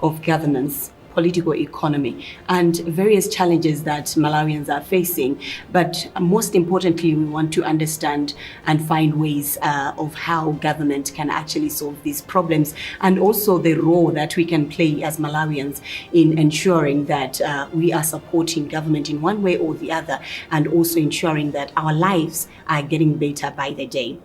of governance, political economy, and various challenges that Malawians are facing. But most importantly, we want to understand and find ways of how government can actually solve these problems, and also the role that we can play as Malawians in ensuring that we are supporting government in one way or the other, and also ensuring that our lives are getting better by the day.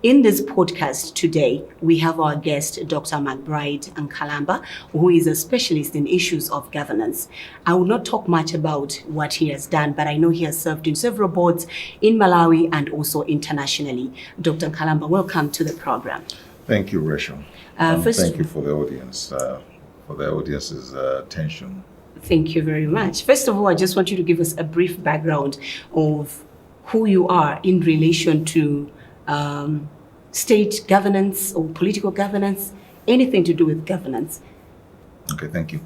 In this podcast today, we have our guest, Dr. McBride Nkhalamba, who is a specialist in issues of governance. I will not talk much about what he has done, but I know he has served in several boards in Malawi and also internationally. Dr. Nkhalamba, welcome to the program. Thank you, Rachel. Thank you for the audience, for the audience's attention. Thank you very much. First of all, I just want you to give us a brief background of who you are in relation to state governance or political governance, anything to do with governance. Okay, thank you.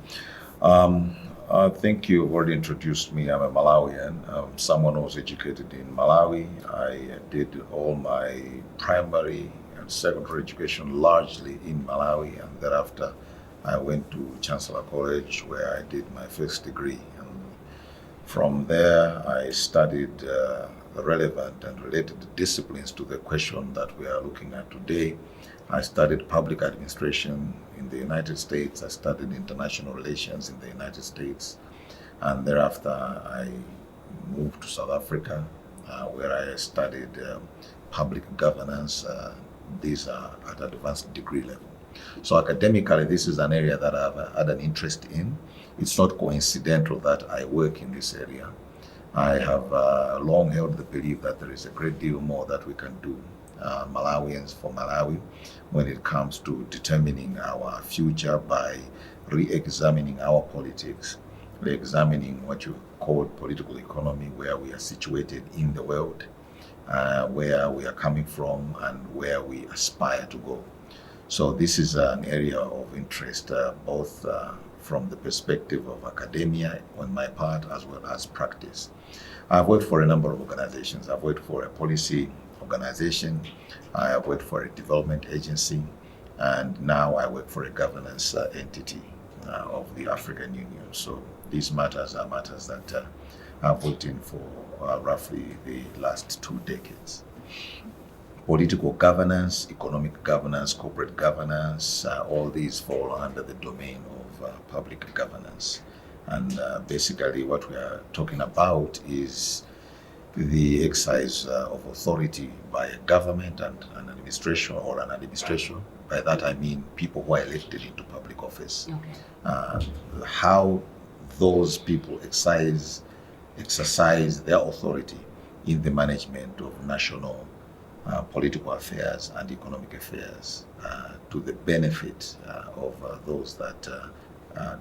I think you already introduced me. I'm a Malawian, someone who was educated in Malawi. I did all my primary and secondary education largely in Malawi, and thereafter I went to Chancellor College where I did my first degree. And from there I studied the relevant and related disciplines to the question that we are looking at today. I studied public administration in the United States. I studied international relations in the United States. And thereafter, I moved to South Africa, where I studied public governance. These are at advanced degree level. So academically, this is an area that I've had an interest in. It's not coincidental that I work in this area. I have long held the belief that there is a great deal more that we can do, Malawians for Malawi, when it comes to determining our future by re-examining our politics, re-examining what you call political economy, where we are situated in the world, where we are coming from, and where we aspire to go. So this is an area of interest, both from the perspective of academia on my part as well as practice. I've worked for a number of organizations. I've worked for a policy organization, I have worked for a development agency, and now I work for a governance entity of the African Union. So these matters are matters that I've worked in for roughly the last 2 decades. Political governance, economic governance, corporate governance, all these fall under the domain of public governance. And basically what we are talking about is the exercise of authority by a government and an administration or an administration. By that I mean people who are elected into public office. Okay. How those people exercise their authority in the management of national political affairs and economic affairs to the benefit of those that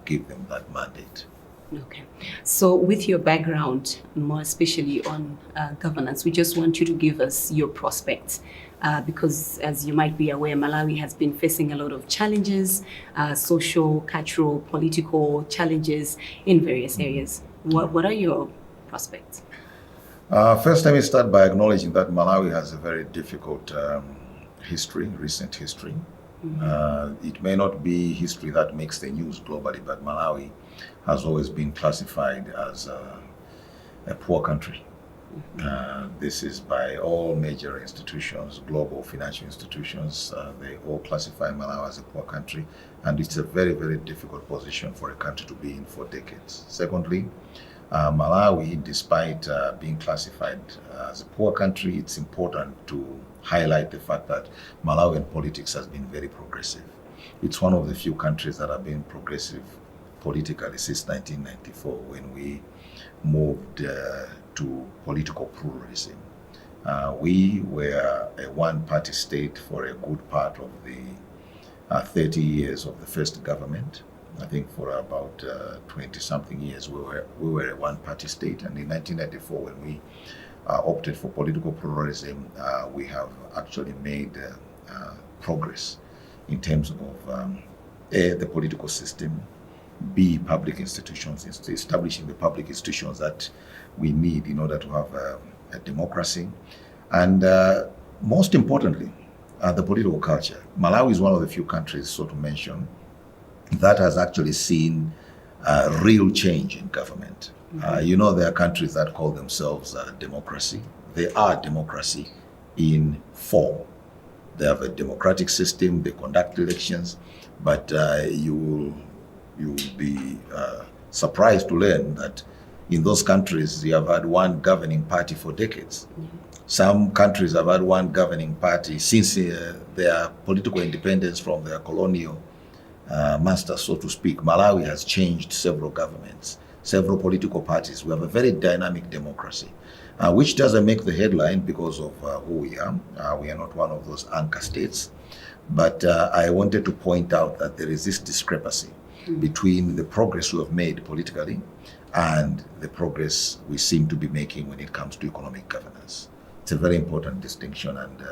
give them that mandate. Okay. So with your background, more especially on governance, we just want you to give us your prospects. Because as you might be aware, Malawi has been facing a lot of challenges, social, cultural, political challenges in various areas. What are your prospects? First, let me start by acknowledging that Malawi has a very difficult recent history. Mm-hmm. It may not be history that makes the news globally, but Malawi has always been classified as a poor country. This is by all major institutions, global financial institutions. They all classify Malawi as a poor country, and it's a very, very difficult position for a country to be in for decades. Secondly, Malawi, despite being classified as a poor country, it's important to highlight the fact that Malawian politics has been very progressive. It's one of the few countries that have been progressive politically since 1994, when we moved to political pluralism. We were a one-party state for a good part of the 30 years of the first government. I think for about 20-something years we were a one-party state, and in 1994, when we opted for political pluralism, we have actually made progress in terms of A, the political system, B, public institutions, establishing the public institutions that we need in order to have a democracy, and most importantly, the political culture. Malawi is one of the few countries, so to mention, that has actually seen real change in government. There are countries that call themselves democracy. They are democracy in form. They have a democratic system, they conduct elections, but you will be surprised to learn that in those countries you have had one governing party for decades. Some countries have had one governing party since their political independence from their colonial masters, so to speak. Malawi has changed several governments, several political parties. We have a very dynamic democracy, which doesn't make the headline because of who we are. We are not one of those anchor states. But I wanted to point out that there is this discrepancy between the progress we have made politically and the progress we seem to be making when it comes to economic governance. It's a very important distinction, and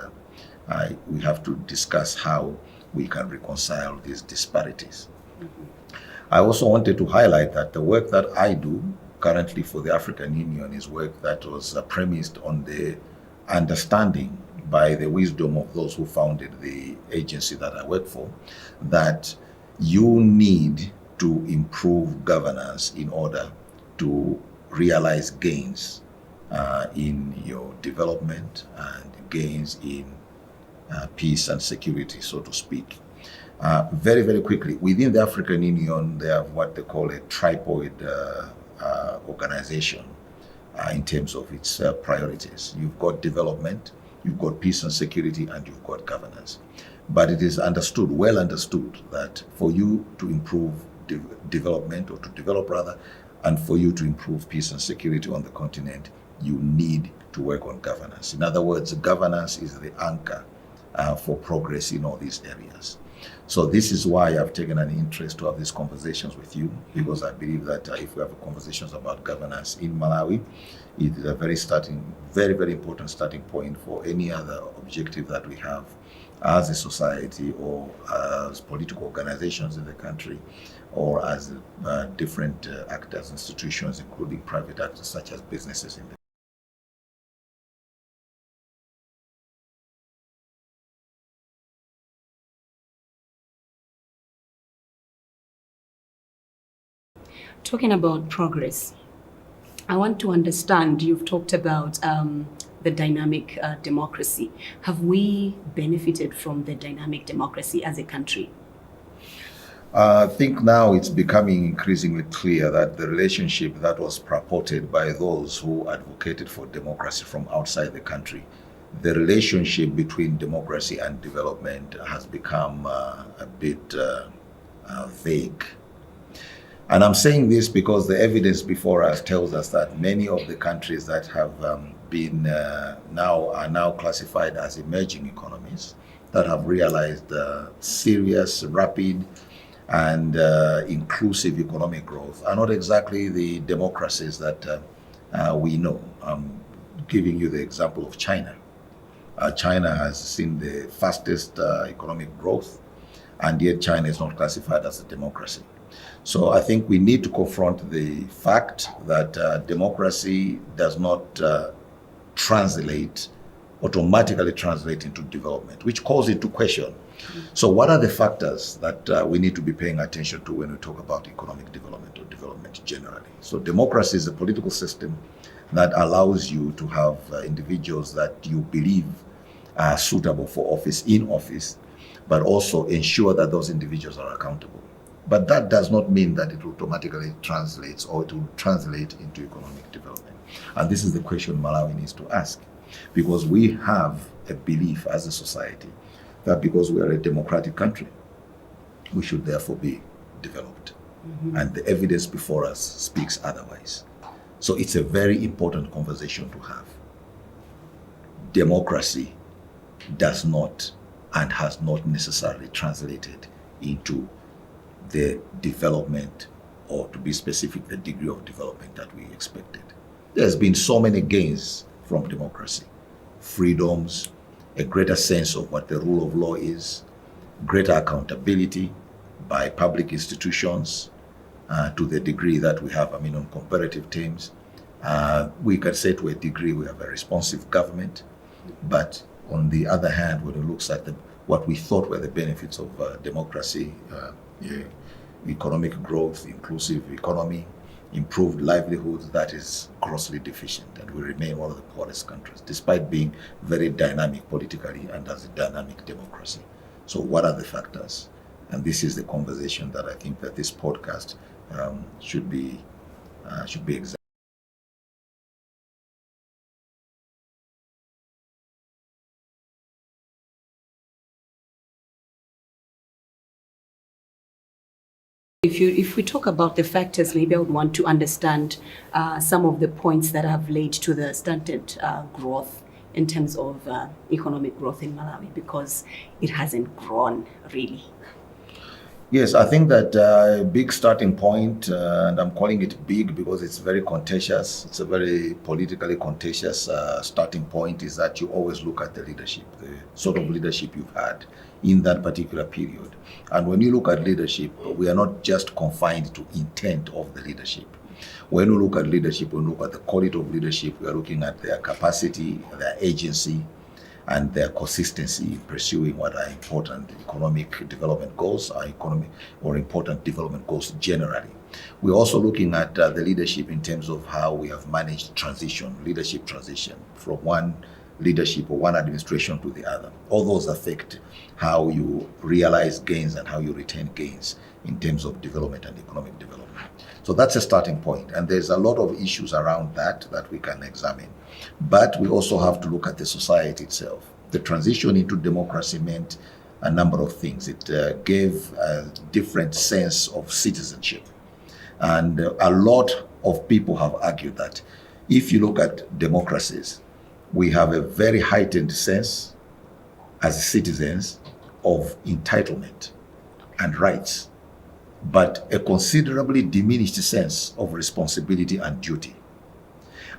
we have to discuss how we can reconcile these disparities. I also wanted to highlight that the work that I do currently for the African Union is work that was premised on the understanding by the wisdom of those who founded the agency that I work for, that you need to improve governance in order to realize gains in your development and gains in peace and security, so to speak. Very, very quickly, within the African Union, they have what they call a tripod organization in terms of its priorities. You've got development, you've got peace and security, and you've got governance. But it is understood, well understood, that for you to improve development, or to develop rather, and for you to improve peace and security on the continent, you need to work on governance. In other words, governance is the anchor for progress in all these areas. So this is why I've taken an interest to have these conversations with you, because I believe that if we have conversations about governance in Malawi, it is a very, very important starting point for any other objective that we have as a society, or as political organizations in the country, or as different actors, institutions, including private actors such as businesses in the Talking about progress, I want to understand, you've talked about the dynamic democracy. Have we benefited from the dynamic democracy as a country? I think now it's becoming increasingly clear that the relationship that was purported by those who advocated for democracy from outside the country, the relationship between democracy and development has become a bit vague. And I'm saying this because the evidence before us tells us that many of the countries that have been are now classified as emerging economies, that have realized serious, rapid, and inclusive economic growth, are not exactly the democracies that we know. I'm giving you the example of China. China has seen the fastest economic growth, and yet China is not classified as a democracy. So I think we need to confront the fact that democracy does not automatically translate into development, which calls into question. So what are the factors that we need to be paying attention to when we talk about economic development or development generally? So democracy is a political system that allows you to have individuals that you believe are suitable for office in office, but also ensure that those individuals are accountable. But that does not mean that it automatically translates, or it will translate into economic development. And this is the question Malawi needs to ask, because we have a belief as a society that because we are a democratic country, we should therefore be developed. And the evidence before us speaks otherwise. So it's a very important conversation to have. Democracy does not and has not necessarily translated into the development, or to be specific, the degree of development that we expected. There's been so many gains from democracy: freedoms, a greater sense of what the rule of law is, greater accountability by public institutions to the degree that we have, on comparative terms. We can say to a degree we have a responsive government, but on the other hand, when it looks at what we thought were the benefits of democracy, economic growth, inclusive economy, improved livelihoods, that is grossly deficient, and we remain one of the poorest countries, despite being very dynamic politically and as a dynamic democracy. So what are the factors? And this is the conversation that I think that this podcast should be examined. If we talk about the factors, maybe I would want to understand some of the points that have led to the stunted growth in terms of economic growth in Malawi, because it hasn't grown really. Yes, I think that a big starting point, and I'm calling it big because it's very contentious, it's a very politically contentious starting point, is that you always look at the leadership, the sort of leadership you've had in that particular period. And when you look at leadership, we are not just confined to intent of the leadership. When we look at leadership, when we look at the quality of leadership, we are looking at their capacity, their agency, and their consistency in pursuing what are important economic development goals, or important development goals generally. We're also looking at the leadership in terms of how we have managed leadership transition from one leadership or one administration to the other. All those affect how you realize gains and how you retain gains in terms of development and economic development. So that's a starting point, and there's a lot of issues around that we can examine. But we also have to look at the society itself. The transition into democracy meant a number of things. It gave a different sense of citizenship. And a lot of people have argued that if you look at democracies, we have a very heightened sense as citizens of entitlement and rights, but a considerably diminished sense of responsibility and duty.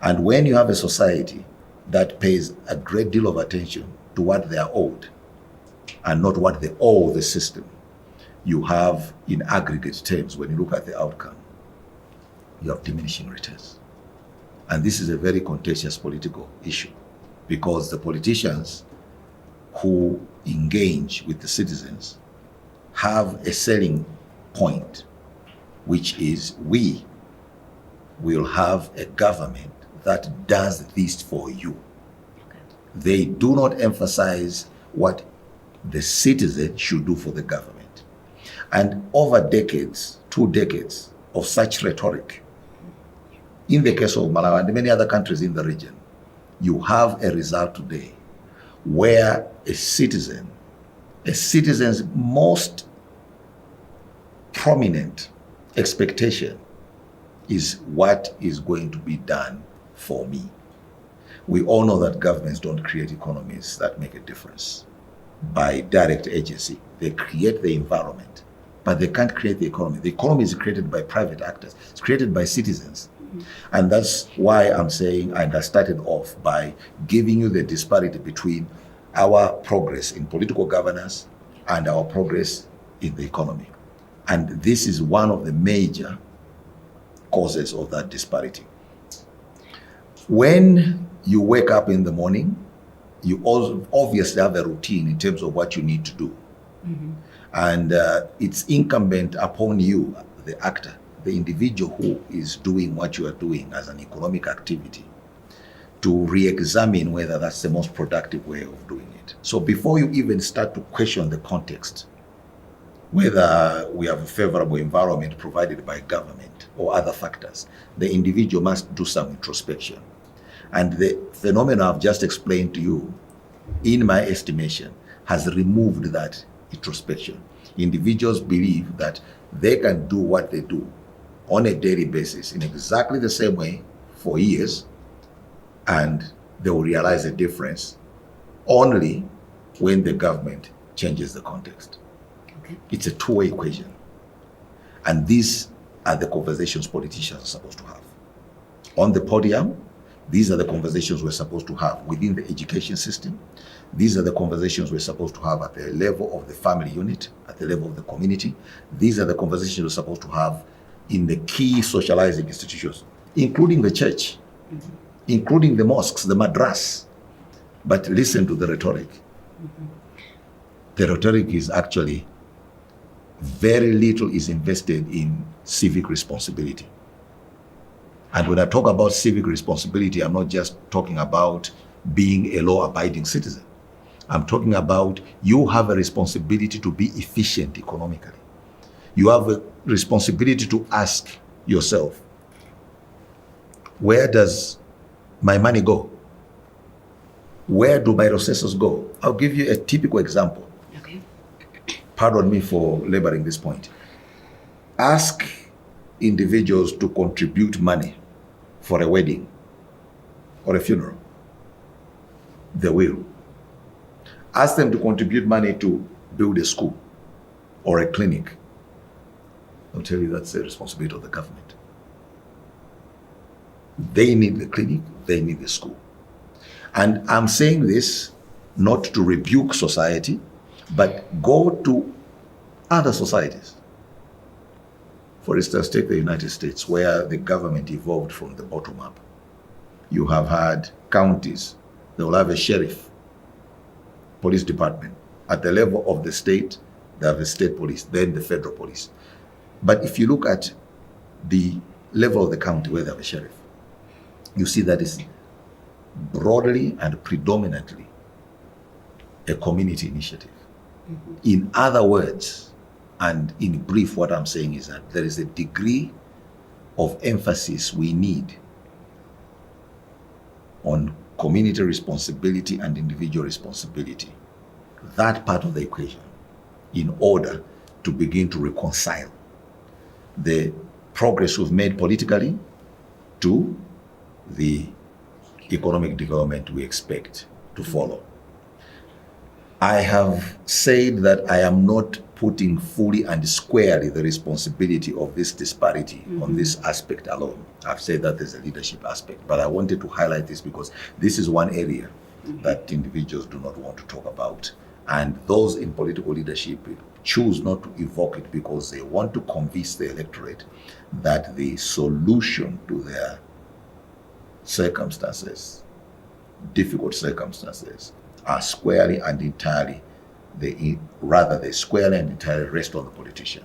And when you have a society that pays a great deal of attention to what they are owed and not what they owe the system, you have, in aggregate terms, when you look at the outcome, you have diminishing returns. And this is a very contentious political issue, because the politicians who engage with the citizens have a selling point, which is we will have a government that does this for you. Okay. They do not emphasize what the citizen should do for the government. And over decades, 2 decades of such rhetoric, in the case of Malawi and many other countries in the region, you have a result today where a citizen's most prominent expectation is what is going to be done for me. We all know that governments don't create economies that make a difference by direct agency. They create the environment, but they can't create the economy. The economy is created by private actors. It's created by citizens. And that's why I'm saying, and I started off by giving you the disparity between our progress in political governance and our progress in the economy. And this is one of the major causes of that disparity. When you wake up in the morning, you also obviously have a routine in terms of what you need to do. Mm-hmm. And it's incumbent upon you, the actor, the individual who is doing what you are doing as an economic activity, to re-examine whether that's the most productive way of doing it. So before you even start to question the context, whether we have a favorable environment provided by government or other factors, the individual must do some introspection. And the phenomena I've just explained to you, in my estimation, has removed that introspection. Individuals believe that they can do what they do on a daily basis in exactly the same way for years, and they will realize the difference only when the government changes the context. Okay. It's a two-way equation. And these are the conversations politicians are supposed to have. On the podium, these are the conversations we're supposed to have within the education system. These are the conversations we're supposed to have at the level of the family unit, at the level of the community. These are the conversations we're supposed to have in the key socializing institutions, including the church, mm-hmm. including the mosques, the madras. But listen to the rhetoric. Mm-hmm. The rhetoric is actually very little is invested in civic responsibility. And when I talk about civic responsibility, I'm not just talking about being a law-abiding citizen. I'm talking about you have a responsibility to be efficient economically. You have a responsibility to ask yourself, where does my money go? Where do my resources go? I'll give you a typical example. Okay. Pardon me for laboring this point. Ask individuals to contribute money for a wedding or a funeral. They will. Ask them to contribute money to build a school or a clinic. I'll tell you that's the responsibility of the government. They need the clinic, they need the school. And I'm saying this not to rebuke society, but go to other societies. For instance, take the United States, where the government evolved from the bottom up. You have had counties, they will have a sheriff, police department. At the level of the state, they have a state police, then the federal police. But if you look at the level of the county where they have a sheriff, you see that it's broadly and predominantly a community initiative. Mm-hmm. In other words, and in brief, what I'm saying is that there is a degree of emphasis we need on community responsibility and individual responsibility, that part of the equation, in order to begin to reconcile the progress we've made politically to the economic development we expect to follow. I have said that I am not putting fully and squarely the responsibility of this disparity on this aspect alone. I've said that there's a leadership aspect, but I wanted to highlight this because this is one area that individuals do not want to talk about. And those in political leadership choose not to evoke it because they want to convince the electorate that the solution to their circumstances, difficult circumstances, are squarely and entirely, they squarely and entirely rest on the politician.